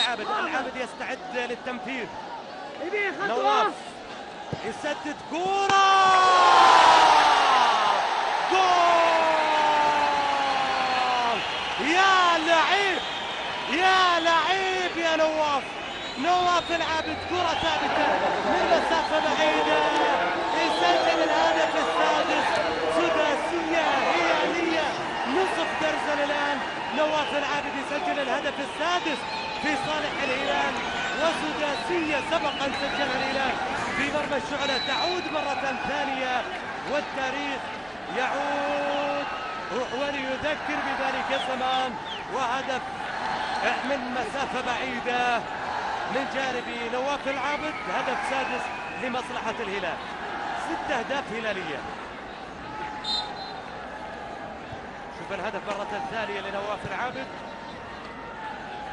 العابد. العابد يستعد للتنفيذ. نواف يسدد كورة، جول! يا لعيب يا لعيب يا نواف. نواف العابد كرة ثابتة من مسافة بعيدة يسجل الهدف السادس. سداسية هلالية نصف درجة الآن. نواف العابد يسجل الهدف السادس في صالح الهلال، وسداسية سبق أن سجل الهلال في مرمى الشعلة تعود مرة ثانية، والتاريخ يعود وليذكر بذلك الزمان. وهدف من مسافة بعيدة من جانب نواف العابد، هدف سادس لمصلحة الهلال. 6 أهداف هلالية. شوف الهدف مرة ثانية لنواف العابد.